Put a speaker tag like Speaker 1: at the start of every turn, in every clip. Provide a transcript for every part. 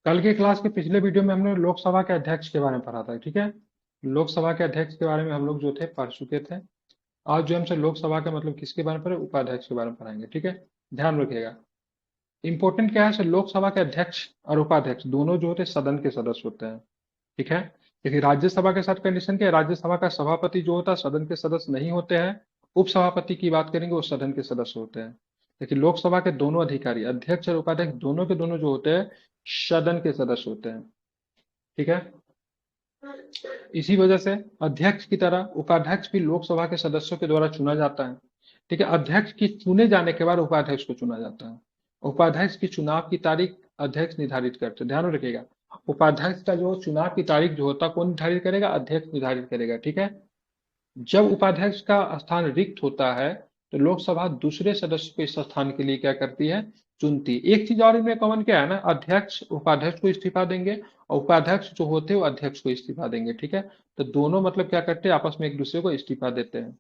Speaker 1: कल के क्लास के पिछले वीडियो में हमने लोकसभा के अध्यक्ष के बारे में पढ़ा था, ठीक है। लोकसभा के अध्यक्ष के बारे में हम लोग जो थे पढ़ चुके थे। आज जो हमसे लोकसभा का मतलब किसके बारे में पढ़े, उपाध्यक्ष के बारे में पढ़ाएंगे, ठीक है। ध्यान रखिएगा। इंपॉर्टेंट क्या है, लोकसभा के अध्यक्ष और उपाध्यक्ष दोनों जो होते हैं सदन के सदस्य होते हैं, ठीक है। लेकिन राज्यसभा के साथ कंडीशन क्या है, राज्यसभा का सभापति जो होता है सदन के सदस्य नहीं होते हैं। उपसभापति की बात करेंगे वो सदन के सदस्य होते हैं। लेकिन लोकसभा के दोनों अधिकारी अध्यक्ष और उपाध्यक्ष दोनों के दोनों जो होते हैं सदन के सदस्य होते हैं, ठीक है। इसी वजह से अध्यक्ष की तरह उपाध्यक्ष भी लोकसभा के सदस्यों के द्वारा चुना जाता है, ठीक है। अध्यक्ष की चुने जाने के बाद उपाध्यक्ष को चुना जाता है। उपाध्यक्ष की चुनाव की तारीख अध्यक्ष निर्धारित करते हैं, ध्यान रखिएगा। उपाध्यक्ष का जो चुनाव की तारीख जो होता है कौन निर्धारित करेगा, अध्यक्ष निर्धारित करेगा, ठीक है। जब उपाध्यक्ष का स्थान रिक्त होता है तो लोकसभा दूसरे सदस्य को इस स्थान के लिए क्या करती है, चुनती है। एक चीज और इनमें कॉमन क्या है ना, अध्यक्ष उपाध्यक्ष को इस्तीफा देंगे और उपाध्यक्ष जो होते हैं वो अध्यक्ष को इस्तीफा देंगे, ठीक है। तो दोनों मतलब क्या करते हैं, आपस में एक दूसरे को इस्तीफा देते हैं।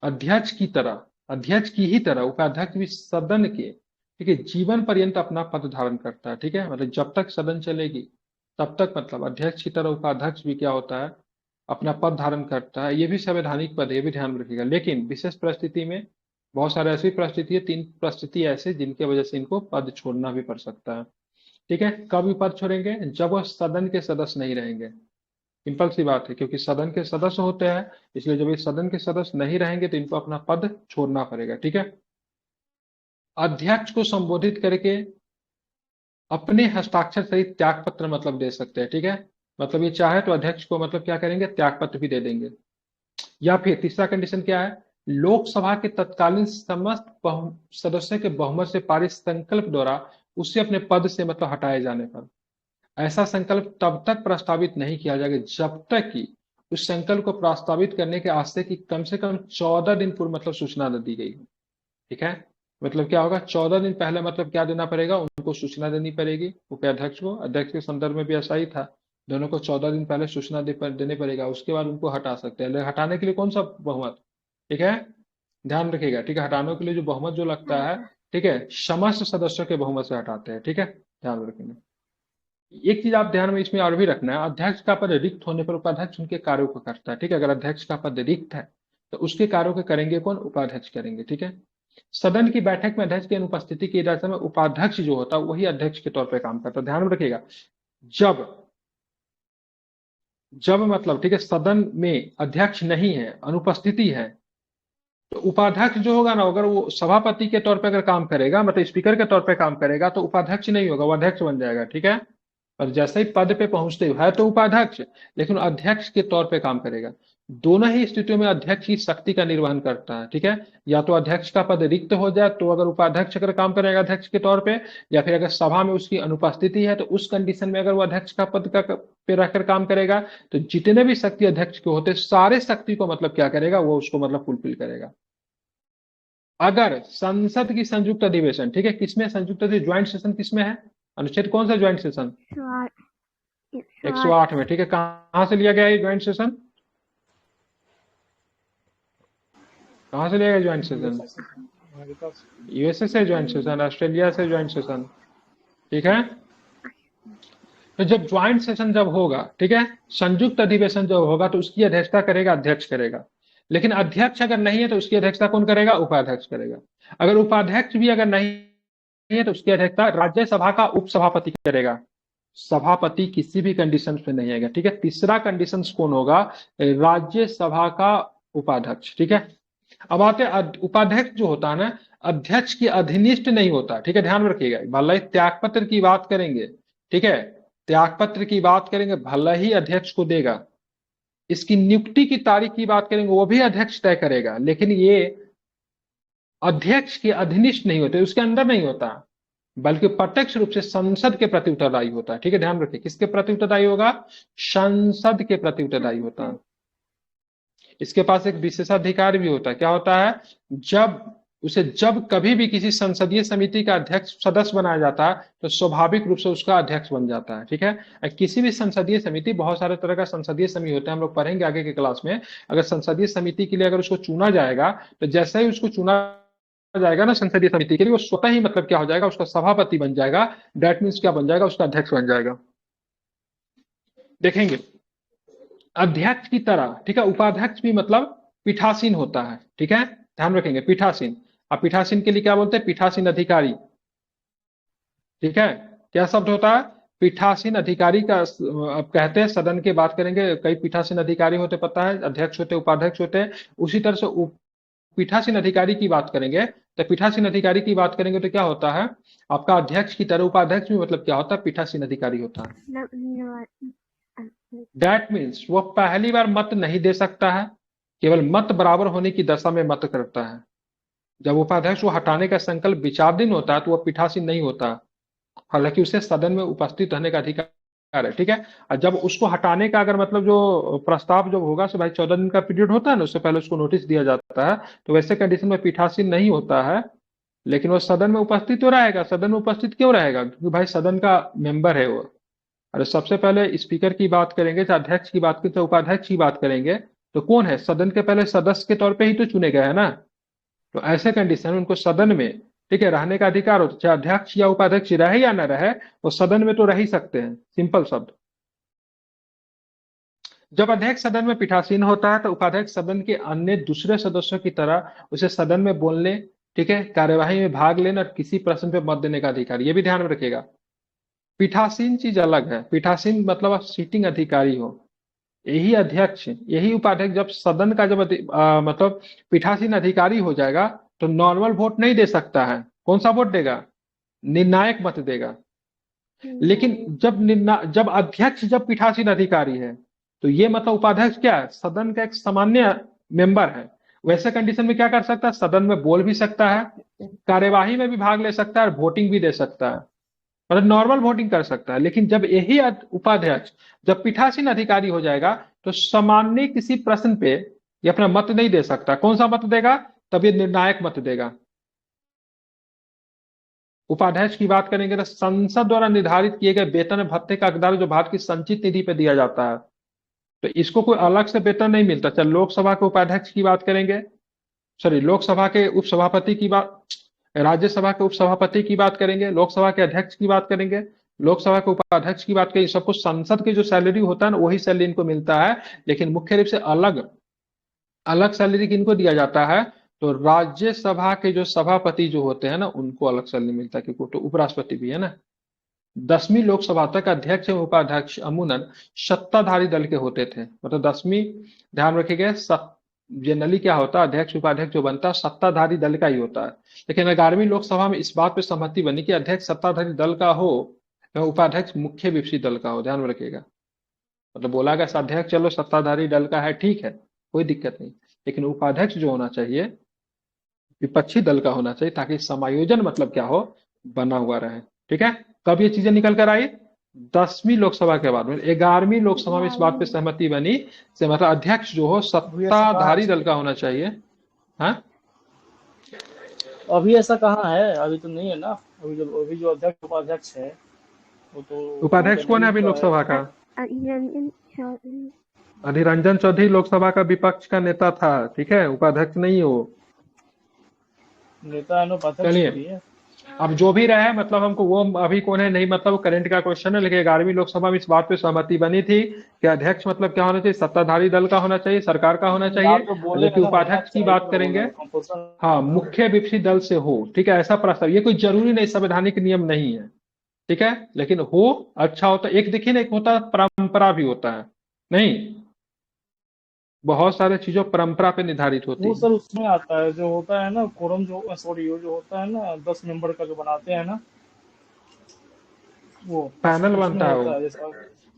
Speaker 1: अध्यक्ष की तरह, अध्यक्ष की ही तरह उपाध्यक्ष भी सदन के, ठीक है, जीवन पर्यंत अपना पद धारण करता है, ठीक है। मतलब जब तक सदन चलेगी तब तक मतलब अध्यक्ष की तरह उपाध्यक्ष भी क्या होता है, अपना पद धारण करता है। ये भी संवैधानिक पद है, ये भी ध्यान रखिएगा। लेकिन विशेष परिस्थिति में बहुत सारे ऐसी परिस्थिति है, 3 परिस्थिति ऐसे जिनके वजह से इनको पद छोड़ना भी पड़ सकता है, ठीक है। कब भी पद छोड़ेंगे, जब वह सदन के सदस्य नहीं रहेंगे। सिंपल सी बात है, क्योंकि सदन के सदस्य होते हैं, इसलिए जब ये सदन के सदस्य नहीं रहेंगे तो इनको अपना पद छोड़ना पड़ेगा, ठीक है। अध्यक्ष को संबोधित करके अपने हस्ताक्षर सहित त्याग पत्र मतलब दे सकते हैं, ठीक है। मतलब ये चाहे तो अध्यक्ष को मतलब क्या करेंगे, त्याग पत्र भी दे देंगे। या फिर तीसरा कंडीशन क्या है, लोकसभा के तत्कालीन समस्त सदस्यों के बहुमत से पारित संकल्प द्वारा उसे अपने पद से मतलब हटाए जाने पर। ऐसा संकल्प तब तक प्रस्तावित नहीं किया जाएगा जब तक कि उस संकल्प को प्रस्तावित करने के आज से कम 14 दिन पूर्व मतलब सूचना न दी गई हो, ठीक है। मतलब क्या होगा, 14 दिन पहले मतलब क्या देना पड़ेगा, उनको सूचना देनी पड़ेगी उपाध्यक्ष को। अध्यक्ष के संदर्भ में भी ऐसा ही था, दोनों को 14 दिन पहले सूचना देने पड़ेगा, उसके बाद उनको हटा सकते हैं। लेकिन हटाने के लिए कौन सा बहुमत, ठीक है, ध्यान रखिएगा, ठीक है। हटाने के लिए जो बहुमत जो लगता है, ठीक है, समस्त सदस्यों के बहुमत से हटाते हैं, ठीक है, ध्यान रखेंगे। एक चीज आप ध्यान में इसमें और भी रखना है, अध्यक्ष का पद रिक्त होने पर उपाध्यक्ष उनके कार्यों को करता है, ठीक है। अगर अध्यक्ष का पद रिक्त है तो उसके कार्यों को करेंगे कौन, उपाध्यक्ष करेंगे, ठीक है। सदन की बैठक में अध्यक्ष की अनुपस्थिति की दशा में उपाध्यक्ष जो होता है वही अध्यक्ष के तौर पर काम करता है, ध्यान रखिएगा। जब जब मतलब, ठीक है, सदन में अध्यक्ष नहीं है, अनुपस्थिति है, तो उपाध्यक्ष जो होगा ना, अगर वो सभापति के तौर पे अगर काम करेगा, मतलब स्पीकर के तौर पे काम करेगा, तो उपाध्यक्ष नहीं होगा, वो अध्यक्ष बन जाएगा, ठीक है। और जैसे ही पद पे पहुंचते है तो उपाध्यक्ष, लेकिन अध्यक्ष के तौर पे काम करेगा। दोनों ही स्थितियों में अध्यक्ष ही शक्ति का निर्वहन करता है, ठीक है। या तो अध्यक्ष का पद रिक्त हो जाए तो अगर उपाध्यक्ष अगर काम करेगा अध्यक्ष के तौर पे, या फिर अगर सभा में उसकी अनुपस्थिति है तो उस कंडीशन में अगर वो अध्यक्ष का पद का पे रहकर काम करेगा तो जितने भी शक्ति अध्यक्ष के होते सारे शक्ति को मतलब क्या करेगा, वो उसको मतलब फुलफिल करेगा। अगर संसद की संयुक्त अधिवेशन, ठीक है, किसमें संयुक्त ज्वाइंट सेशन किसमें है, अनुच्छेद कौन सा ज्वाइंट सेशन, 108 में, ठीक है। कहां से लिया गया ये ज्वाइंट सेशन, कहां से लिया गया ज्वाइंट सेशन, यूएसए से ज्वाइंट सेशन, ऑस्ट्रेलिया से ज्वाइंट सेशन, ठीक है। तो जब ज्वाइंट सेशन जब होगा, ठीक है, संयुक्त अधिवेशन जब होगा तो उसकी अध्यक्षता करेगा अध्यक्ष करेगा। लेकिन अध्यक्ष अगर नहीं है तो उसकी अध्यक्षता कौन करेगा, उपाध्यक्ष करेगा। अगर उपाध्यक्ष भी अगर नहीं है तो उसकी अध्यक्षता राज्यसभा का उपसभापति करेगा। सभापति किसी भी कंडीशन में नहीं आएगा, ठीक है। तीसरा कंडीशन कौन होगा, राज्यसभा का उपाध्यक्ष, ठीक है। अब आते उपाध्यक्ष जो होता है ना, अध्यक्ष की अधीनिष्ठ नहीं होता, ठीक है, ध्यान में रखिएगा। भले ही त्यागपत्र की बात करेंगे, ठीक है, त्यागपत्र की बात करेंगे भले ही अध्यक्ष को देगा, इसकी नियुक्ति की तारीख की बात करेंगे वो भी अध्यक्ष तय करेगा, लेकिन ये अध्यक्ष के अधीनिष्ठ नहीं होते, उसके अंदर नहीं होता, बल्कि प्रत्यक्ष रूप से संसद के प्रति उत्तरदायी होता है, ठीक है, ध्यान रखिए। किसके प्रति उत्तरदायी होगा, संसद के प्रति उत्तरदायी होता है। इसके पास एक विशेषाधिकार भी होता है, क्या होता है, जब कभी भी किसी संसदीय समिति का अध्यक्ष सदस्य बनाया जाता है तो स्वाभाविक रूप से उसका अध्यक्ष बन जाता है, ठीक है। किसी भी संसदीय समिति, बहुत सारे तरह का संसदीय समिति होता है, हम लोग पढ़ेंगे आगे के क्लास में। अगर संसदीय समिति के लिए अगर उसको चुना जाएगा तो जैसे ही उसको चुना जाएगा ना संसदीय समिति के लिए, वो स्वतः ही मतलब क्या हो जाएगा, उसका सभापति बन जाएगा। दैट मीन्स क्या बन जाएगा, उसका अध्यक्ष बन जाएगा। देखेंगे अध्यक्ष की तरह, ठीक है, उपाध्यक्ष भी मतलब पीठासीन होता है, ठीक है, ध्यान रखेंगे पीठासीन। अब पीठासीन के लिए क्या बोलते हैं, पीठासीन अधिकारी, ठीक है। क्या शब्द होता है, पीठासीन अधिकारी का अब कहते हैं सदन की बात करेंगे, कई पीठासीन अधिकारी होते, पता है, अध्यक्ष होते, उपाध्यक्ष होते हैं। उसी तरह से पीठासीन अधिकारी की बात करेंगे, तो पीठासीन अधिकारी की बात करेंगे तो क्या होता है, आपका अध्यक्ष की तरह उपाध्यक्ष भी मतलब क्या होता है, पीठासीन अधिकारी होता है। दैट मीन्स वो पहली बार मत नहीं दे सकता है, केवल मत बराबर होने की दशा में मत करता है। जब उपाध्यक्ष को हटाने का संकल्प विचाराधीन होता है तो वह पीठासीन नहीं होता, हालांकि उसे सदन में उपस्थित रहने का अधिकार है, ठीक है। और जब उसको हटाने का अगर मतलब जो प्रस्ताव जब होगा, तो भाई 14 दिन का पीरियड होता है ना, उससे पहले उसको नोटिस दिया जाता है, तो वैसे कंडीशन में पीठासीन नहीं होता है, लेकिन वो सदन में उपस्थित तो रहेगा। सदन में उपस्थित क्यों रहेगा, क्योंकि भाई सदन का मेंबर है वो। अरे सबसे पहले स्पीकर की बात करेंगे, चाहे अध्यक्ष की बात करें, चाहे उपाध्यक्ष की बात करेंगे, तो कौन है, सदन के पहले सदस्य के तौर पे ही तो चुने गए हैं ना। तो ऐसे कंडीशन में उनको सदन में, ठीक है, रहने का अधिकार हो, चाहे अध्यक्ष या उपाध्यक्ष रहे या न रहे, वो सदन में तो रह ही सकते हैं, सिंपल शब्द। जब अध्यक्ष सदन में पीठासीन होता है तो उपाध्यक्ष सदन के अन्य दूसरे सदस्यों की तरह उसे सदन में बोलने, ठीक है, कार्यवाही में भाग लेने और किसी प्रश्न पे मत देने का अधिकार, ये भी ध्यान में रखिएगा। पीठासीन चीज अलग है, पीठासीन मतलब आप सीटिंग अधिकारी हो। यही अध्यक्ष, यही उपाध्यक्ष जब सदन का जब मतलब पीठासीन अधिकारी हो जाएगा, तो नॉर्मल वोट नहीं दे सकता है। कौन सा वोट देगा, निर्णायक मत देगा। लेकिन जब अध्यक्ष जब पीठासीन अधिकारी है, तो ये मतलब उपाध्यक्ष क्या है, सदन का एक सामान्य मेंबर है। वैसे कंडीशन में क्या कर सकता है, सदन में बोल भी सकता है, कार्यवाही में भी भाग ले सकता है और वोटिंग भी दे सकता है, मतलब नॉर्मल वोटिंग कर सकता है। लेकिन जब यही उपाध्यक्ष जब पीठासीन अधिकारी हो जाएगा, तो सामान्य किसी प्रश्न पे ये अपना मत नहीं दे सकता। कौन सा मत देगा, तब ये निर्णायक मत देगा। उपाध्यक्ष की बात करेंगे तो संसद द्वारा निर्धारित किए गए वेतन भत्ते का हकदार जो भारत की संचित निधि पे दिया जाता है, तो इसको कोई अलग से वेतन नहीं मिलता। चल लोकसभा के उपाध्यक्ष की बात करेंगे, सॉरी लोकसभा के उपसभापति की बात, राज्यसभा के उपसभापति की बात करेंगे, लोकसभा के अध्यक्ष की बात करेंगे, लोकसभा के उपाध्यक्ष की बात करेंगे, सबको संसद के जो सैलरी होता है ना, वही सैलरी इनको मिलता है। लेकिन मुख्य रूप से अलग अलग सैलरी किनको दिया जाता है, तो राज्यसभा के जो सभापति जो होते हैं ना, उनको अलग सैलरी मिलता है, क्योंकि तो उपराष्ट्रपति भी है ना। 10वीं लोकसभा तक अध्यक्ष एवं उपाध्यक्ष अमूमन सत्ताधारी दल के होते थे, मतलब 10वीं, ध्यान रखिएगा, जनरली क्या होता है, अध्यक्ष उपाध्यक्ष जो बनता है सत्ताधारी दल का ही होता है। लेकिन 11वीं लोकसभा में इस बात पर सहमति बनी कि अध्यक्ष सत्ताधारी दल का हो एवं उपाध्यक्ष मुख्य विपक्षी दल का हो, ध्यान में रखिएगा। मतलब बोला गया अध्यक्ष चलो सत्ताधारी दल का है, ठीक है, कोई दिक्कत नहीं, लेकिन उपाध्यक्ष जो होना चाहिए विपक्षी दल का होना चाहिए, ताकि समायोजन मतलब क्या हो, बना हुआ रहे, ठीक है। कब ये चीजें निकल कर आई, 10वीं लोकसभा के बाद में। 11वीं लोकसभा में इस बात पे सहमति बनी से मतलब अध्यक्ष जो हो सत्ताधारी दल का होना चाहिए। हाँ
Speaker 2: अभी ऐसा कहाँ है, अभी तो नहीं है ना। अभी जो अध्यक्ष उपाध्यक्ष है वो तो
Speaker 1: उपाध्यक्ष कौन है अभी लोकसभा का, अधीर रंजन चौधरी लोकसभा का विपक्ष का नेता था, ठीक है, उपाध्यक्ष नहीं हो।
Speaker 2: नेता है ना, उपाध्यक्ष
Speaker 1: चलिए
Speaker 2: भी है।
Speaker 1: अब जो भी रहे, मतलब हमको वो अभी कौन है नहीं, मतलब करंट का क्वेश्चन है, लेकिन 11वीं लोकसभा में इस बात पे सहमति बनी थी कि अध्यक्ष मतलब क्या होना चाहिए, सत्ताधारी दल का होना चाहिए, सरकार का होना चाहिए।
Speaker 2: आप जो बोले हैं
Speaker 1: जबकि
Speaker 2: ना, होना
Speaker 1: उपाध्यक्ष की
Speaker 2: चाहिए
Speaker 1: बात
Speaker 2: तो
Speaker 1: करेंगे,
Speaker 2: कंपल्सन
Speaker 1: हाँ,
Speaker 2: होता है।
Speaker 1: मुख्य विपक्षी दल से हो, ठीक है, ऐसा प्रस्ताव, ये कोई जरूरी नहीं, संवैधानिक नियम नहीं है, ठीक है, लेकिन हो अच्छा होता। एक देखिए ना, एक होता है परंपरा भी होता है, नहीं, बहुत सारे चीजों परंपरा पे निर्धारित होती
Speaker 2: वो
Speaker 1: है।
Speaker 2: सर उसमें आता है, जो होता है ना कोरम, जो सॉरी वो जो होता है ना 10 मेंबर का जो बनाते हैं ना, वो
Speaker 1: पैनल
Speaker 2: उसमें
Speaker 1: बनता है वो।
Speaker 2: होता है जैसा।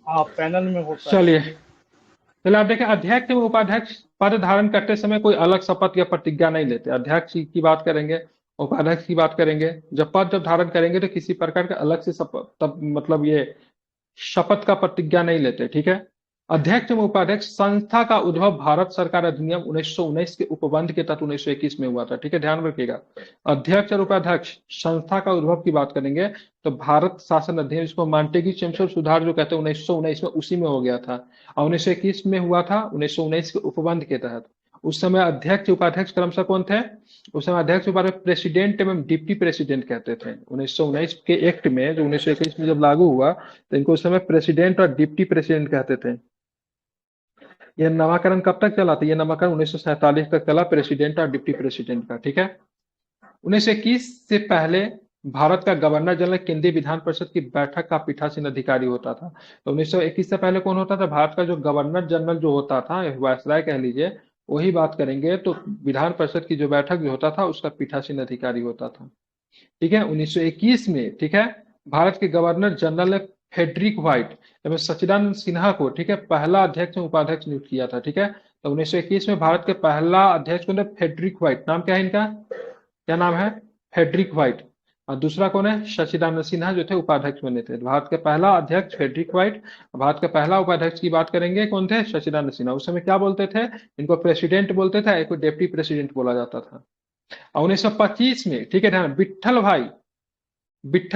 Speaker 2: हाँ, पैनल में होता है।
Speaker 1: चलिए, चलिए आप देखें, अध्यक्ष एवं उपाध्यक्ष पद धारण करते समय कोई अलग शपथ या प्रतिज्ञा नहीं लेते। अध्यक्ष की बात करेंगे, उपाध्यक्ष की बात करेंगे, जब धारण करेंगे तो किसी प्रकार का अलग से शपथ, तब मतलब ये शपथ का प्रतिज्ञा नहीं लेते, ठीक है। अध्यक्ष एवं उपाध्यक्ष संस्था का उद्भव भारत सरकार अधिनियम 1919 के उपबंध के तहत 1921 में हुआ था, ठीक है, ध्यान रखिएगा। अध्यक्ष और उपाध्यक्ष संस्था का उद्भव की बात करेंगे तो भारत शासन अधिनियम, इसको मांटेगी चेम्सफोर्ड सुधार जो कहते हैं 1919 में, उसी में हो गया था। और 1921 में हुआ था, 1919 के उपबंध के तहत। उस समय अध्यक्ष उपाध्यक्ष क्रमशः कौन थे? उस समय अध्यक्ष उपाध्यक्ष प्रेसिडेंट एवं डिप्टी प्रेसिडेंट कहते थे। 1919 के एक्ट में, जो 1921 में जब लागू हुआ, तो इनको उस समय प्रेसिडेंट और डिप्टी प्रेसिडेंट कहते थे। यह नामाकरण कब तक चला था? यह नामाकरण 1947 तक चला, प्रेसिडेंट और डिप्टी प्रेसिडेंट का। ठीक है। 1921 से पहले भारत का गवर्नर जनरल केंद्रीय विधान परिषद की बैठक का पीठासीन अधिकारी होता था। तो 1921 से पहले कौन होता था? भारत का जो गवर्नर जनरल जो होता था, वायसराय कह लीजिए, वही बात करेंगे तो विधान परिषद की जो बैठक जो होता था उसका पीठासीन अधिकारी होता था। ठीक है। 1921 में, ठीक है, भारत के गवर्नर जनरल ने फेडरिक व्हाइट एवं सच्चिदानंद सिन्हा को, ठीक है, पहला अध्यक्ष एवं उपाध्यक्ष नियुक्त किया था। ठीक है। तो 1921 में भारत के पहला अध्यक्ष कौन है? Frederick Whyte. नाम क्या है इनका? क्या नाम है? Frederick Whyte. और दूसरा कौन है? सच्चिदानंद सिन्हा, जो थे उपाध्यक्ष बने थे। भारत के पहला अध्यक्ष फेडरिक व्हाइट, भारत के पहला उपाध्यक्ष की बात करेंगे, कौन थे? सच्चिदानंद सिन्हा। उस समय क्या बोलते थे? इनको प्रेसिडेंट बोलते थे, एक डिप्टी प्रेसिडेंट बोला जाता था। और 1925 में, ठीक है ध्यान, विट्ठल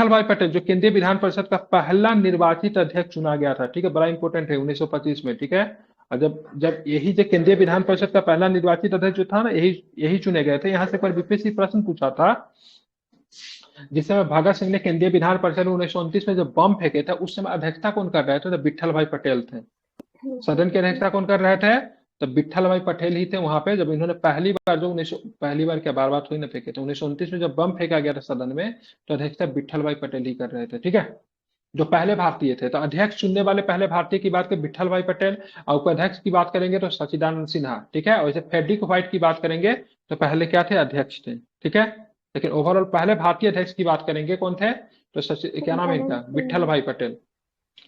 Speaker 1: भाई पटेल, जो केंद्रीय विधान परिषद का पहला निर्वाचित अध्यक्ष चुना गया था। ठीक है, बड़ा इंपॉर्टेंट है 1925 में। ठीक है। और जब जब यही जो केंद्रीय विधान परिषद का पहला निर्वाचित अध्यक्ष जो था ना, यही यही चुने गए थे। यहाँ से पर बीपीएससी प्रश्न पूछा था, जिस समय भगत सिंह ने केंद्रीय विधान परिषद में 1929 में जब बम फेंके थे, उस समय अध्यक्षता कौन कर रहे थे? तो विट्ठल भाई पटेल थे। सदन की अध्यक्षता कौन कर रहे थे? तो विट्ठल भाई पटेल ही थे वहां पे, जब इन्होंने पहली बार, जो 19 पहली बार क्या, बार बार थोड़ी ना फेंके थे, 1929 में जब बम फेंका गया था सदन में, तो अध्यक्षता विट्ठल भाई पटेल ही कर रहे थे। ठीक है, जो पहले भारतीय थे। तो अध्यक्ष चुनने वाले पहले भारतीय की बात करें, विट्ठल भाई पटेल। और उपाध्यक्ष की बात करेंगे तो सच्चिदानंद सिन्हा। ठीक है। और जैसे फेडरिक व्हाइट की बात करेंगे तो पहले क्या थे? अध्यक्ष थे। ठीक है। लेकिन ओवरऑल पहले भारतीय अध्यक्ष की बात करेंगे, कौन थे? तो क्या नाम है इनका? विट्ठल भाई पटेल,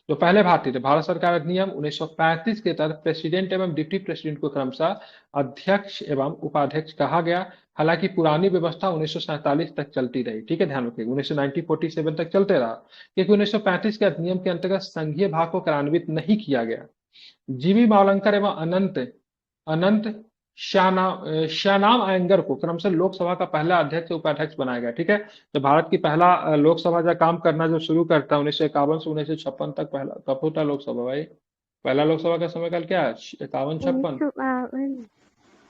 Speaker 1: जो पहले भारतीय थे। भारत सरकार अधिनियम 1935 के तहत प्रेसिडेंट एवं डिप्टी प्रेसिडेंट को क्रमशः अध्यक्ष एवं उपाध्यक्ष कहा गया। हालांकि पुरानी व्यवस्था 1947 तक चलती रही। ठीक है, ध्यान रखिए, 1947 तक चलते रहा, क्योंकि 1935 के अधिनियम के अंतर्गत संघीय भाग को क्रियान्वित नहीं किया गया। जीवी मावलंकर एवं अनंत अनंत श्यानाम अयंगर को क्रमशः लोकसभा का पहला अध्यक्ष उपाध्यक्ष बनाया गया। ठीक है। तो भारत की पहला लोकसभा जब काम करना जो शुरू करता है 1951 से 1956 तक, पहला कब होता लोकसभा भाई? पहला लोकसभा का সময়काल क्या है? 51-56,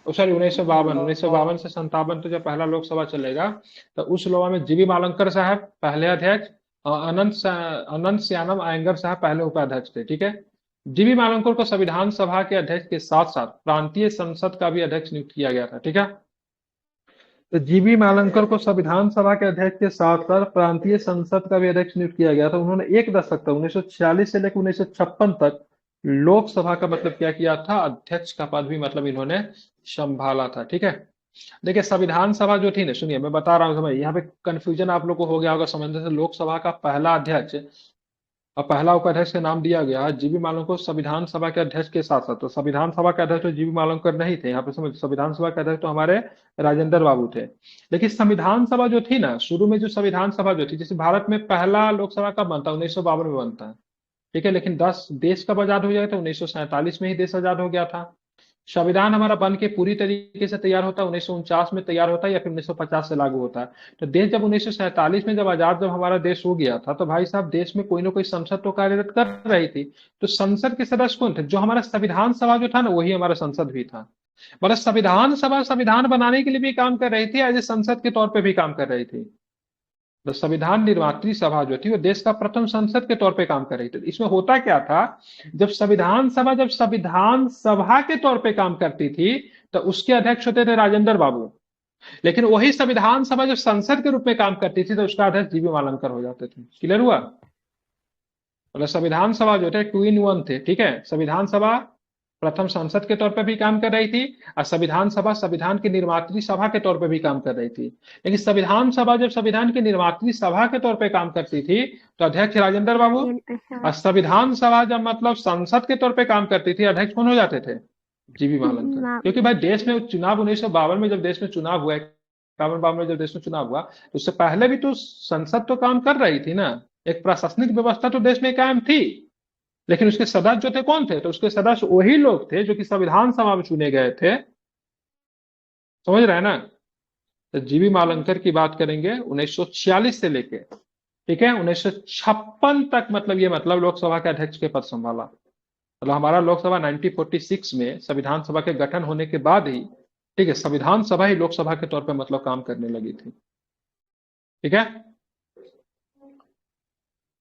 Speaker 1: सॉरी 1952 से 57 तो जब पहला लोकसभा चलेगा, तो उस लोकसभा में जीवी मालंकर साहब पहले अध्यक्ष और अनंत श्यानम अयंगर साहब पहले उपाध्यक्ष थे। ठीक है। जीवी मालंकर को संविधान सभा के अध्यक्ष के साथ साथ प्रांतीय संसद का भी अध्यक्ष नियुक्त किया गया था। ठीक है। तो जीवी मालंकर को संविधान सभा के अध्यक्ष के साथ साथ प्रांतीय संसद का भी अध्यक्ष नियुक्त किया गया था। उन्होंने एक दशक तक, 1946 से लेकर 1956 तक लोकसभा का मतलब क्या किया था? अध्यक्ष का पद भी मतलब इन्होंने संभाला था। ठीक है। देखिए, संविधान सभा जो थी ना, सुनिए मैं बता रहा हूँ, समझ, यहाँ पे कंफ्यूजन आप लोग को हो गया होगा समझने से। लोकसभा का पहला अध्यक्ष और पहला उपाध्यक्ष का नाम दिया गया जीवी मालंकर संविधान सभा के अध्यक्ष के साथ साथ। तो संविधान सभा के अध्यक्ष तो जीवी मालंकर नहीं थे, यहाँ पे समझ, संविधान सभा के अध्यक्ष तो हमारे राजेंद्र बाबू थे। लेकिन संविधान सभा जो थी ना, शुरू में जो संविधान सभा जो थी, जैसे भारत में पहला लोकसभा कब बनता है? 1952 में बनता है। ठीक है। लेकिन देश कब आजाद हो जाए? तो 1947 में ही देश आजाद हो गया था। संविधान हमारा बन के पूरी तरीके से तैयार होता है 1949 में तैयार होता है, या फिर 1950 से लागू होता है। तो देश जब 1947 में जब आजाद, जब हमारा देश हो गया था, तो भाई साहब देश में कोई ना कोई संसद तो कार्यरत कर रही थी। तो संसद के सदस्य कौन थे? जो हमारा संविधान सभा जो था ना, वही हमारा संसद भी था। मतलब संविधान सभा संविधान बनाने के लिए भी काम कर रही थी, एज ए संसद के तौर पर भी काम कर रही थी। तो संविधान निर्मात्री सभा जो थी वो देश का प्रथम संसद के तौर पे काम कर रही थी। इसमें होता क्या था, जब संविधान सभा के तौर पे काम करती थी, तो उसके अध्यक्ष होते थे राजेंद्र बाबू। लेकिन वही संविधान सभा जब संसद के रूप में काम करती थी, तो उसका अध्यक्ष जीवी मालंकर हो जाते थे। क्लियर हुआ? मतलब संविधान सभा जो थे 2 in 1 थे। ठीक है। संविधान सभा प्रथम संसद के तौर पर भी काम कर रही थी, और संविधान सभा संविधान की निर्मात्री सभा के तौर पर भी काम कर रही थी। लेकिन संविधान सभा जब संविधान की निर्मात्री सभा के तौर पर काम करती थी, तो अध्यक्ष राजेंद्र बाबू। और संविधान सभा जब मतलब संसद के तौर पर काम करती थी, अध्यक्ष कौन हो जाते थे? जीवी मालंकर। क्योंकि भाई देश में चुनाव 1952 में जब देश में चुनाव हुआ, 51-52 में जब देश में चुनाव हुआ, तो उससे पहले भी तो संसद तो काम कर रही थी ना, एक प्रशासनिक व्यवस्था तो देश में कायम थी। लेकिन उसके सदस्य जो थे कौन थे? तो उसके सदस्य वही लोग थे जो कि संविधान सभा में चुने गए थे। समझ रहे हैं ना? तो जीवी मालंकर की बात करेंगे 1946 से लेके, ठीक है, 1956 तक, मतलब ये मतलब लोकसभा के अध्यक्ष के पद संभाला। मतलब हमारा लोकसभा 1946 में संविधान सभा के गठन होने के बाद ही ठीक है, संविधान सभा ही लोकसभा के तौर पे मतलब काम करने लगी थी। ठीक है,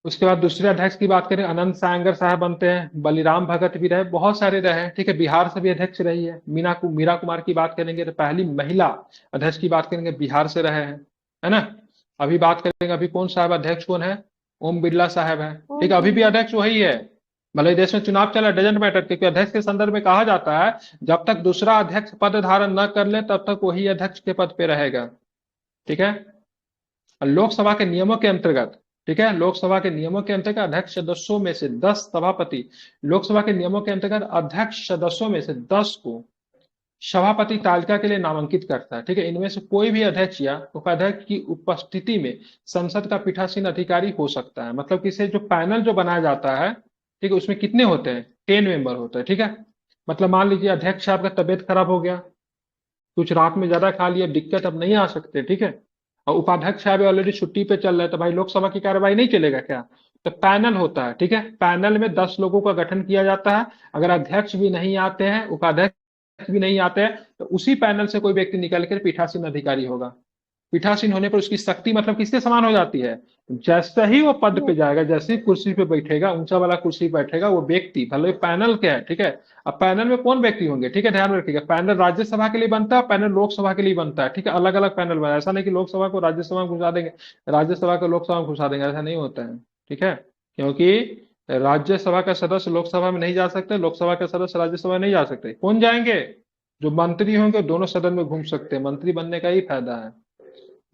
Speaker 1: उसके बाद दूसरे अध्यक्ष की बात करें, अनंत सायंगर साहब बनते हैं, बलिराम भगत भी रहे, बहुत सारे रहे। ठीक है, बिहार से भी अध्यक्ष रही है। मीरा कुमार की बात करेंगे तो पहली महिला अध्यक्ष की बात करेंगे, बिहार से रहे हैं, है ना। अभी बात करेंगे, अभी कौन साहब अध्यक्ष कौन है, ओम बिरला साहब है। ठीक है, अभी भी अध्यक्ष वही है, भले देश में चुनाव चला, डजेंट मैटर, क्योंकि अध्यक्ष के संदर्भ में कहा जाता है जब तक दूसरा अध्यक्ष पद धारण न कर ले तब तक वही अध्यक्ष के पद पे रहेगा। ठीक है, लोकसभा के नियमों के अंतर्गत, ठीक है, लोकसभा के नियमों के अंतर्गत अध्यक्ष सदस्यों में से 10 सभापति, लोकसभा के नियमों के अंतर्गत अध्यक्ष सदस्यों में से 10 को सभापति तालिका के लिए नामांकित करता है। ठीक है, इनमें से कोई भी अध्यक्ष या उपाध्यक्ष की उपस्थिति में संसद का पीठासीन अधिकारी हो सकता है। मतलब कि इसे जो पैनल जो बनाया जाता है, ठीक है, उसमें कितने होते हैं, 10 मेंबर होते हैं। ठीक है, मतलब मान लीजिए अध्यक्ष साहब का तबियत खराब हो गया, कुछ रात में ज्यादा खा लिया, दिक्कत, अब नहीं आ सकते। ठीक है, और उपाध्यक्ष साहब ऑलरेडी छुट्टी पे चल रहे हैं, तो भाई लोकसभा की कार्यवाही नहीं चलेगा क्या। तो पैनल होता है। ठीक है, पैनल में 10 लोगों का गठन किया जाता है। अगर अध्यक्ष भी नहीं आते हैं, उपाध्यक्ष भी नहीं आते हैं, तो उसी पैनल से कोई व्यक्ति निकल कर पीठासीन अधिकारी होगा। पीठासीन होने पर उसकी शक्ति मतलब किसके समान हो जाती है, जैसे ही वो पद पे जाएगा, जैसे ही कुर्सी पे बैठेगा, ऊंचा वाला कुर्सी पे बैठेगा, वो व्यक्ति भले पैनल क्या है। ठीक है, अब पैनल में कौन व्यक्ति होंगे, ठीक है, ध्यान रखिएगा, पैनल राज्यसभा के लिए बनता है, पैनल लोकसभा के लिए बनता है। ठीक है, अलग अलग पैनल बना है। ऐसा नहीं कि लोकसभा को राज्यसभा में घुसा देंगे, राज्यसभा को लोकसभा में घुसा देंगे, ऐसा नहीं होता है। ठीक है, क्योंकि राज्यसभा का सदस्य लोकसभा में नहीं जा सकते, लोकसभा का सदस्य राज्यसभा में नहीं जा सकते। कौन जाएंगे, जो मंत्री होंगे दोनों सदन में घूम सकते हैं, मंत्री बनने का ही फायदा है।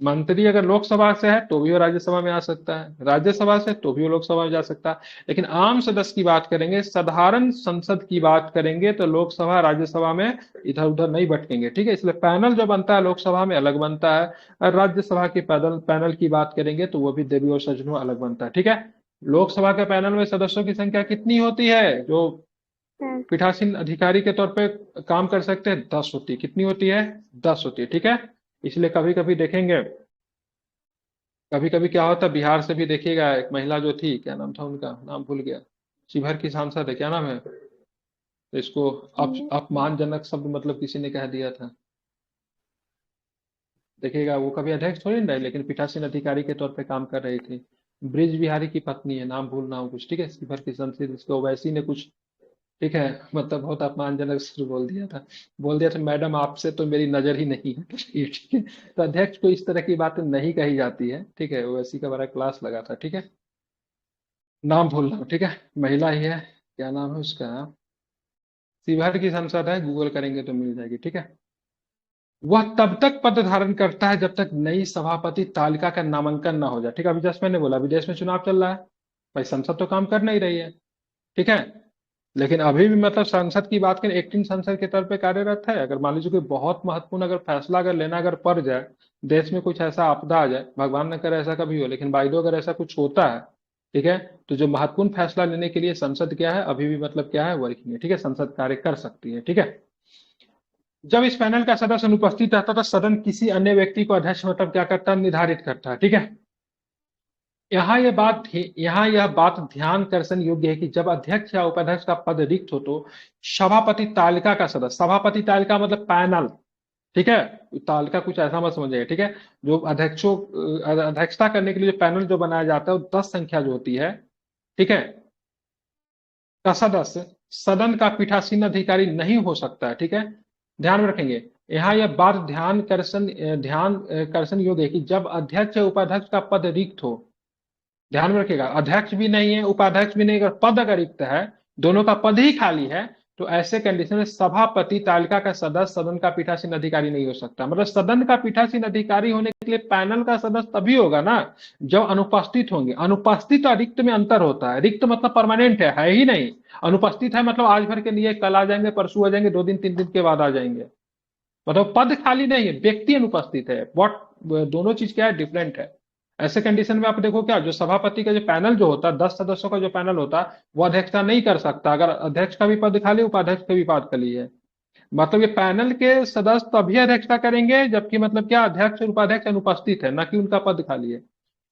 Speaker 1: मंत्री अगर लोकसभा से है तो भी वो राज्यसभा में आ सकता है, राज्यसभा से तो भी वो लोकसभा में जा सकता है। लेकिन आम सदस्य की बात करेंगे, साधारण संसद की बात करेंगे, तो लोकसभा राज्यसभा में इधर उधर नहीं भटकेंगे। ठीक है, इसलिए पैनल जो बनता है लोकसभा में अलग बनता है, और राज्यसभा के पैनल पैनल की बात करेंगे तो वो भी देवी और सज्जनों अलग बनता है। ठीक है, लोकसभा के पैनल में सदस्यों की संख्या कितनी होती है, जो पीठासीन अधिकारी के तौर पे काम कर सकते हैं, 10 होती है। कितनी होती है, 10 होती है। ठीक है, इसलिए कभी कभी देखेंगे, कभी कभी क्या होता है, बिहार से भी देखिएगा, एक महिला जो थी, क्या नाम था उनका, नाम भूल गया, शिवहर की सांसद है, क्या नाम है, तो इसको अपमानजनक शब्द मतलब किसी ने कह दिया था। देखिएगा, वो कभी अध्यक्ष थोड़ी नहीं रहे, लेकिन पीठासीन अधिकारी के तौर पे काम कर रही थी। ब्रिज बिहारी की पत्नी है, नाम भूलना हो कुछ। ठीक है, शिवहर की सांसद, इसको वैसी ने कुछ, ठीक है, मतलब बहुत अपमानजनक शब्द बोल दिया था, मैडम आपसे तो मेरी नजर ही नहीं है। ठीक है, तो अध्यक्ष को इस तरह की बातें नहीं कही जाती है। ठीक है, वो वैसी का बड़ा क्लास लगा था। ठीक है, नाम भूल रहा हूँ। ठीक है, महिला ही है, क्या नाम है उसका, शिवहर की सांसद है, गूगल करेंगे तो मिल जाएगी। ठीक है, वह तब तक पद धारण करता है जब तक नई सभापति तालिका का नामांकन ना हो जाए। ठीक है, अभी जस्ट मैंने बोला विदेश में चुनाव चल रहा है, भाई संसद तो काम कर नहीं रही है। ठीक है, लेकिन अभी भी मतलब संसद की बात करें, एक्टिंग संसद के तौर पे कार्यरत है। अगर मान लीजिए कोई बहुत महत्वपूर्ण अगर फैसला अगर लेना अगर पड़ जाए, देश में कुछ ऐसा आपदा आ जाए, भगवान न करे ऐसा कभी हो, लेकिन बाई दो अगर ऐसा कुछ होता है, ठीक है, तो जो महत्वपूर्ण फैसला लेने के लिए संसद क्या है, अभी भी मतलब क्या है, वर्किंग है। ठीक है, संसद कार्य कर सकती है। ठीक है, जब इस पैनल का सदस्य अनुपस्थित रहता था, सदन किसी अन्य व्यक्ति को अध्यक्ष मतलब क्या करता है, निर्धारित करता है। ठीक है, यहाँ यह बात ध्यान कर्षण योग्य है कि जब अध्यक्ष या उपाध्यक्ष का पद रिक्त हो तो सभापति तालिका का सदस्य, सभापति तालिका मतलब पैनल, ठीक है, तालिका कुछ ऐसा मत समझिएगा। ठीक है, जो अध्यक्षता करने के लिए जो पैनल जो बनाया जाता है वो 10 संख्या जो होती है, ठीक है, का सदस्य सदन का पीठासीन अधिकारी नहीं हो सकता है। ठीक है, ध्यान में रखेंगे, यहाँ यह बात ध्यान कर्षण योग्य है कि जब अध्यक्ष या उपाध्यक्ष का पद रिक्त हो, ध्यान में रखिएगा, अध्यक्ष भी नहीं है उपाध्यक्ष भी नहीं, अगर पद अगर रिक्त है, दोनों का पद ही खाली है, तो ऐसे कंडीशन में सभापति तालिका का सदस्य सदन का पीठासीन अधिकारी नहीं हो सकता। मतलब सदन का पीठासीन अधिकारी होने के लिए पैनल का सदस्य तभी होगा ना जब अनुपस्थित होंगे। अनुपस्थित और रिक्त में अंतर होता है। रिक्त मतलब परमानेंट है ही नहीं, अनुपस्थित है मतलब आज भर के लिए, कल आ जाएंगे, परसों आ जाएंगे, 2 दिन 3 दिन के बाद आ जाएंगे, मतलब पद खाली नहीं है, व्यक्ति अनुपस्थित है। वॉट, दोनों चीज क्या है, डिफरेंट है। ऐसे कंडीशन में आप देखो क्या, जो सभापति का जो पैनल जो होता है, 10 सदस्यों का जो पैनल होता है, वो अध्यक्षता नहीं कर सकता अगर अध्यक्ष का भी पद खाली, उपाध्यक्ष का भी पद खाली है। मतलब ये पैनल के सदस्य तभी अध्यक्षता करेंगे जबकि मतलब क्या, अध्यक्ष और उपाध्यक्ष अनुपस्थित है, न कि उनका पद खाली है।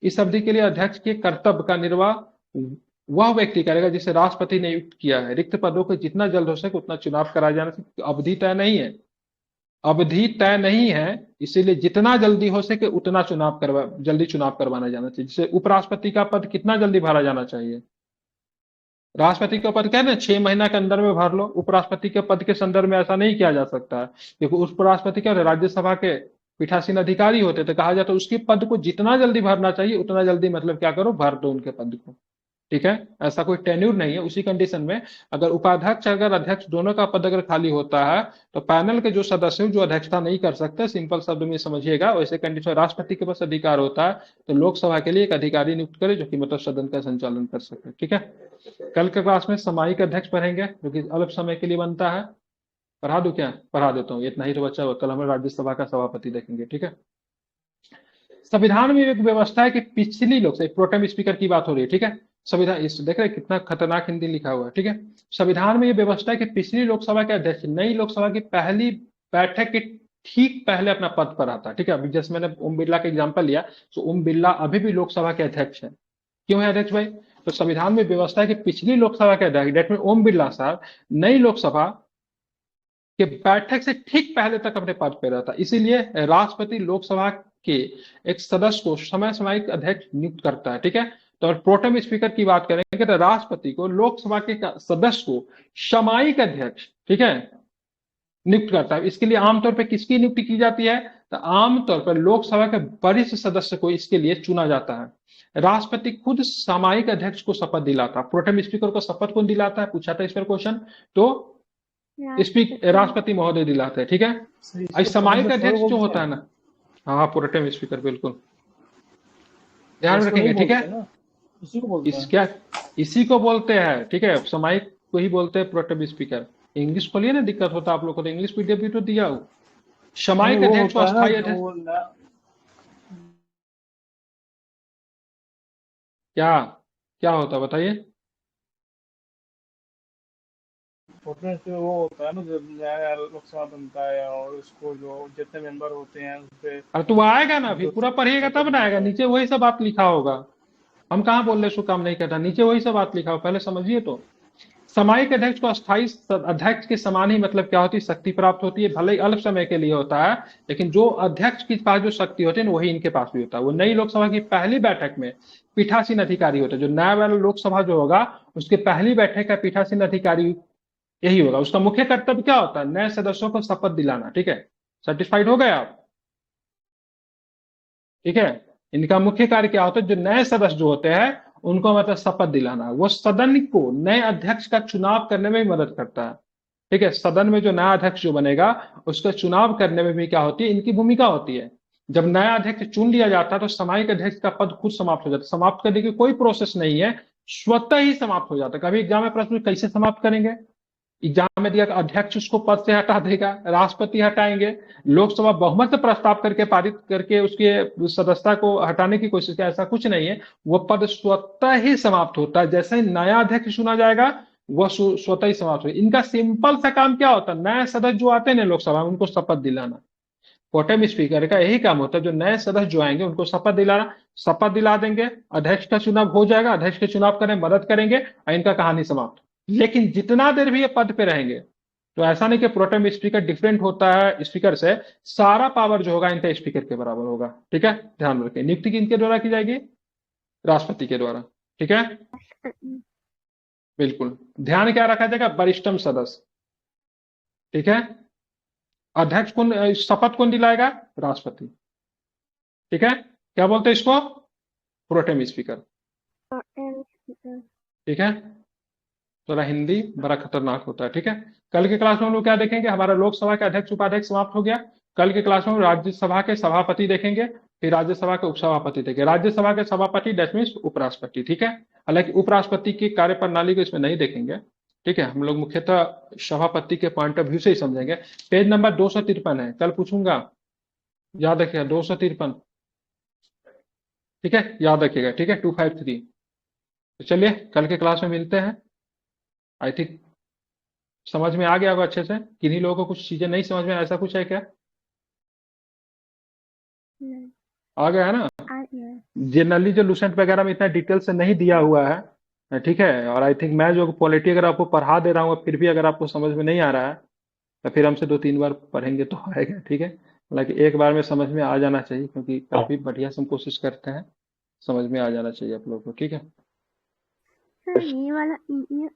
Speaker 1: इस अवधि के लिए अध्यक्ष के कर्तव्य का निर्वाह वह व्यक्ति करेगा जिसे राष्ट्रपति ने नियुक्त किया है। रिक्त पदों को जितना जल्द हो सके उतना चुनाव कराया जाना चाहिए, अवधि तय नहीं है। अवधि तय नहीं है, इसीलिए जितना जल्दी हो सके उतना जल्दी चुनाव करवाना जाना चाहिए। जैसे उपराष्ट्रपति का पद कितना जल्दी भरा जाना चाहिए? राष्ट्रपति का पद क्या है ना, 6 महीना के अंदर में भर लो। उपराष्ट्रपति के पद के संदर्भ में ऐसा नहीं किया जा सकता है, क्योंकि उपराष्ट्रपति क्या होते हैं, राज्यसभा के पीठासीन अधिकारी होते, तो कहा जाता है उसके पद को जितना जल्दी भरना चाहिए उतना जल्दी मतलब क्या करो, भर दो उनके पद को। ठीक है, ऐसा कोई टेन्यूर नहीं है। उसी कंडीशन में अगर उपाध्यक्ष अगर अध्यक्ष दोनों का पद अगर खाली होता है, तो पैनल के जो सदस्य हैं जो अध्यक्षता नहीं कर सकते, सिंपल शब्द में समझिएगा, वैसे कंडीशन राष्ट्रपति के पास अधिकार होता है, तो लोकसभा के लिए एक अधिकारी नियुक्त करे जो कि मतलब सदन का संचालन कर सके। ठीक है, कल के क्लास में सामयिक अध्यक्ष पढ़ेंगे जो कि अल्प समय के लिए बनता है। पढ़ा दूं क्या? पढ़ा देता हूँ, इतना ही तो बच्चा हुआ। कल हम राज्यसभा का सभापति देखेंगे। ठीक है, संविधान में एक व्यवस्था है कि पिछली लोकसभा, प्रोटेम स्पीकर की बात हो रही है। ठीक है, संविधान इस देख रहे हैं कितना खतरनाक हिंदी लिखा हुआ है। ठीक है, संविधान में ये व्यवस्था है कि पिछली लोकसभा के अध्यक्ष नई लोकसभा की पहली बैठक के ठीक पहले अपना पद पर आता है। ठीक है, अभी जैसे मैंने ओम बिरला का एग्जाम्पल लिया, तो ओम बिरला अभी भी लोकसभा के अध्यक्ष है। क्यों है अध्यक्ष भाई? तो संविधान में व्यवस्था है कि पिछली लोकसभा के अध्यक्ष डेट में ओम बिरला साहब नई लोकसभा के बैठक से ठीक पहले तक अपने पद पर रहता, इसीलिए राष्ट्रपति लोकसभा के एक सदस्य को समय सामयिक अध्यक्ष नियुक्त करता है। ठीक है, तो अगर प्रोटेम स्पीकर की बात करेंगे तो राष्ट्रपति को लोकसभा के सदस्य को सामयिक अध्यक्ष, ठीक है, नियुक्त करता है। इसके लिए आमतौर पर किसकी नियुक्ति की जाती है? तो आमतौर पर लोकसभा के वरिष्ठ सदस्य को इसके लिए चुना जाता है। राष्ट्रपति खुद सामयिक अध्यक्ष को शपथ दिलाता है। प्रोटेम स्पीकर को शपथ कौन दिलाता है, पूछा था इस पर क्वेश्चन, तो राष्ट्रपति महोदय दिलाते हैं। ठीक है,
Speaker 2: सही
Speaker 1: आज
Speaker 2: इसको
Speaker 1: सामयिक
Speaker 2: प्रोटेम थोड़े
Speaker 1: अध्यक्ष जो
Speaker 2: बोलते
Speaker 1: होता
Speaker 2: हैं।
Speaker 1: है ना, हाँ प्रोटेम स्पीकर, बिल्कुल
Speaker 2: तो
Speaker 1: ध्यान में
Speaker 2: इसको नहीं
Speaker 1: रखेंगे। ठीक है,
Speaker 2: बोलते ना, इसी को बोलते हैं।
Speaker 1: क्या इसी को बोलते हैं। ठीक है, सामयिक को ही बोलते हैं प्रोटेम स्पीकर। इंग्लिश खोलिए ना, दिक्कत होता है आप लोग को, तो इंग्लिश पीडीएफ भी तो दिया हो।
Speaker 2: नहीं
Speaker 1: सामयिक
Speaker 2: वो
Speaker 1: अध्यक्ष को
Speaker 2: होता है ना
Speaker 1: अस्थायी अध्यक्ष,
Speaker 2: जो
Speaker 1: क्या क्या होता है बताइए?
Speaker 2: प्रोटेम से वो होता है ना, जब नया नया लोकसभा बनता है और उसको जो जितने मेंबर होते हैं उस पे
Speaker 1: अरे तो वो आएगा ना, अभी
Speaker 2: जो
Speaker 1: पूरा पढ़िएगा
Speaker 2: शपथ
Speaker 1: तब ना आएगा,
Speaker 2: दिलाता है।
Speaker 1: नीचे वही सब बात लिखा होगा। हम कहाँ बोल रहे सो काम नहीं करता, नीचे वही सब बात लिखा हो, पहले समझिए तो। सामयिक अध्यक्ष को अस्थायी अध्यक्ष के समान ही मतलब क्या होती है, शक्ति प्राप्त होती है। भले ही अल्प समय के लिए होता है, लेकिन जो अध्यक्ष के पास जो शक्ति होती है वही इनके पास भी होता है। वो नई लोकसभा की पहली बैठक में पीठासीन अधिकारी होता है। जो नया वाला लोकसभा जो होगा उसके पहली बैठक का पीठासीन अधिकारी यही होगा। उसका मुख्य कर्तव्य क्या होता है? नए सदस्यों को शपथ दिलाना। ठीक है, सेटिस्फाइड हो गए आप? ठीक है, इनका मुख्य कार्य क्या होता है? जो नए सदस्य जो होते हैं उनको मतलब शपथ दिलाना। वो सदन को नए अध्यक्ष का चुनाव करने में भी मदद करता है। ठीक है, सदन में जो नया अध्यक्ष जो बनेगा उसका चुनाव करने में भी क्या होती है, इनकी भूमिका होती है। जब नया अध्यक्ष चुन लिया जाता है तो सामयिक अध्यक्ष का पद खुद समाप्त हो जाता है। समाप्त करने की कोई प्रोसेस नहीं है, स्वतः ही समाप्त हो जाता है। कभी एग्जाम में प्रश्न कैसे समाप्त करेंगे? एग्जाम में दिया अध्यक्ष उसको पद से हटा देगा, राष्ट्रपति हटाएंगे, लोकसभा बहुमत से प्रस्ताव करके पारित करके उसके सदस्यता को हटाने की कोशिश करे, ऐसा कुछ नहीं है। वो पद स्वतः ही समाप्त होता है। जैसे ही नया अध्यक्ष चुना जाएगा वह स्वतः ही समाप्त हो। इनका सिंपल सा काम क्या होता है? नए सदस्य जो आते हैं ना लोकसभा में उनको शपथ दिलाना। प्रोटेम स्पीकर का यही काम होता है, जो नए सदस्य जो आएंगे उनको शपथ दिलाना। शपथ दिला देंगे, अध्यक्ष का चुनाव हो जाएगा, अध्यक्ष के चुनाव करने में मदद करेंगे और इनका कहानी समाप्त। लेकिन जितना देर भी ये पद पे रहेंगे, तो ऐसा नहीं कि प्रोटेम स्पीकर डिफरेंट होता है स्पीकर से, सारा पावर जो होगा इनका स्पीकर के बराबर होगा। ठीक है, ध्यान रखें। नियुक्ति किनके द्वारा की जाएगी? राष्ट्रपति के द्वारा। ठीक है, बिल्कुल ध्यान क्या रखा जाएगा? वरिष्ठतम सदस्य। ठीक है, अध्यक्ष कौन, शपथ कौन दिलाएगा? राष्ट्रपति। ठीक है, क्या बोलते हैं इसको? Pro tem speaker. ठीक है, थोड़ा हिंदी बड़ा खतरनाक होता है। ठीक है, कल के क्लास में हम लोग क्या देखेंगे? हमारा लोकसभा के अध्यक्ष उपाध्यक्ष समाप्त हो गया। कल के क्लास में हम राज्यसभा के सभापति देखेंगे, फिर राज्यसभा के उपसभापति देखेंगे। राज्यसभा के सभापति डेट मीन्स उपराष्ट्रपति। ठीक है, हालांकि उपराष्ट्रपति की कार्य प्रणाली को इसमें नहीं देखेंगे। ठीक है, हम लोग मुख्यतः सभापति के पॉइंट ऑफ व्यू से ही समझेंगे। पेज नंबर 253 है, कल पूछूंगा, याद रखिएगा 253। ठीक है, याद रखिएगा। ठीक है, 253। तो चलिए कल के क्लास में मिलते हैं। आई थिंक समझ में आ गया होगा अच्छे से। किन्हीं लोगों को कुछ चीजें नहीं समझ में, ऐसा कुछ है क्या? आ गया है ना? जनरली जो लुसेंट वगैरह में इतना डिटेल से नहीं दिया हुआ है। ठीक है, और आई थिंक मैं जो पॉलिटी अगर आपको पढ़ा दे रहा हूँ फिर भी अगर आपको समझ में नहीं आ रहा है, या फिर हमसे 2-3 बार पढ़ेंगे तो आएगा, ठीक है। हालांकि एक बार में समझ में आ जाना चाहिए, क्योंकि काफी बढ़िया से हम कोशिश करते हैं, समझ में आ जाना चाहिए आप लोगों को, ठीक है।
Speaker 3: सर ये वाला ये